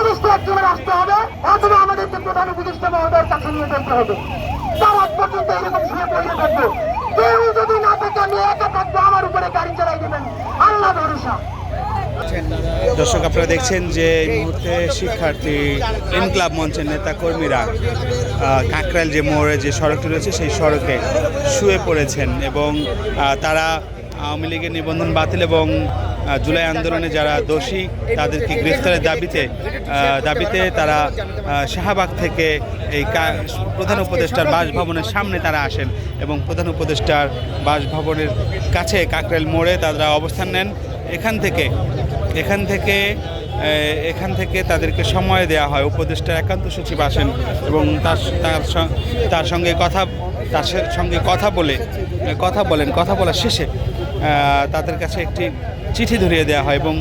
উপদেষ্টা একজনের আসতে হবে অথবা আমাদেরকে প্রধান উপদেষ্টা মহোদয়ের কাছে নিয়ে যেতে হবে। তার আগ পর্যন্ত এরকম শুনে পড়ে থাকবো। কেউ যদি না থাকে আমি একা থাকবো, আমার উপরে গাড়ি চালাই দেবেন, আল্লাহ ভরসা। দর্শক, আপনারা দেখছেন যে এই মুহূর্তে শিক্ষার্থী ইনকলাব মঞ্চের নেতা কর্মীরা কাকরাইল যে মোড়ে যে সড়কটি রয়েছে সেই সড়কে শুয়ে পড়েছেন এবং তারা আওয়ামী লীগের নিবন্ধন বাতিল এবং জুলাই আন্দোলনে যারা দোষী তাদেরকে গ্রেফতারের দাবিতে তারা শাহবাগ থেকে এই প্রধান উপদেষ্টার বাসভবনের সামনে তারা আসেন এবং প্রধান উপদেষ্টার বাসভবনের কাছে কাকরাইল মোড়ে তারা অবস্থান নেন। এখান থেকে তাদেরকে সময় দেওয়া হয়। উপদেষ্টার একান্ত সচিব আসেন এবং তার সঙ্গে কথা বলার শেষে তাদের কাছে একটি চিঠি ধরিয়ে দেওয়া হয় এবং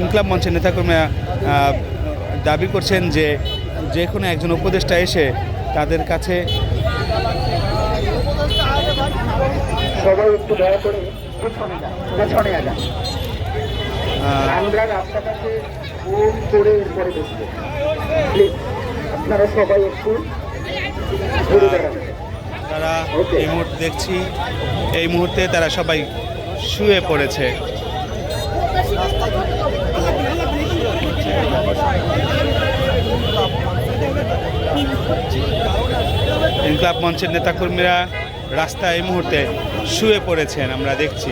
ইনকলাব মঞ্চের নেতাকর্মীরা দাবি করছেন যে কোনো একজন উপদেষ্টা এসে তাদের কাছে সবাই একটু দয়া করে পেছনে যান। আমরা রাস্তাটাকে ফোন করে এরপরে দেখবো। প্লিজ আপনারা সবাই একটু ঘুরে দাঁড়াবেন। তারা এই মুহূর্তে দেখছি এই মুহূর্তে তারা সবাই শুয়ে পড়েছে। ইনকলাব মঞ্চের নেতাকর্মীরা রাস্তায় এই মুহূর্তে শুয়ে পড়েছেন, আমরা দেখছি।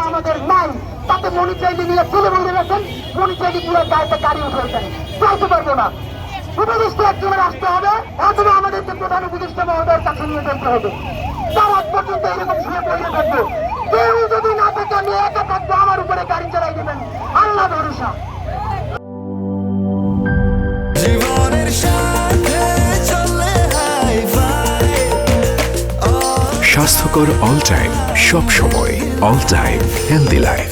আমাদের নাই, তাতে মনি চাইলে নিয়ে তুলে বলে গেছেন, মনি চাইলে পুরো গাড়িতে গাড়ি উঠেছেন, চাইতে পারবো না। উপদেষ্টা একজনের আসতে হবে অথবা আমাদেরকে প্রধান উপদেষ্টা মহোদয়ের কাছে নিয়ে যেতে হবে। তার আগ পর্যন্ত এরকম শুনে পড়ে থাকবো। কেউ যদি না থাকে আমি একা থাকবো, আমার উপরে গাড়ি চালাই দেবেন, আল্লাহ ভরসা। স্বাস্থ্যকর অল টাইম, সব সময় অল টাইম হেলদি লাইফ।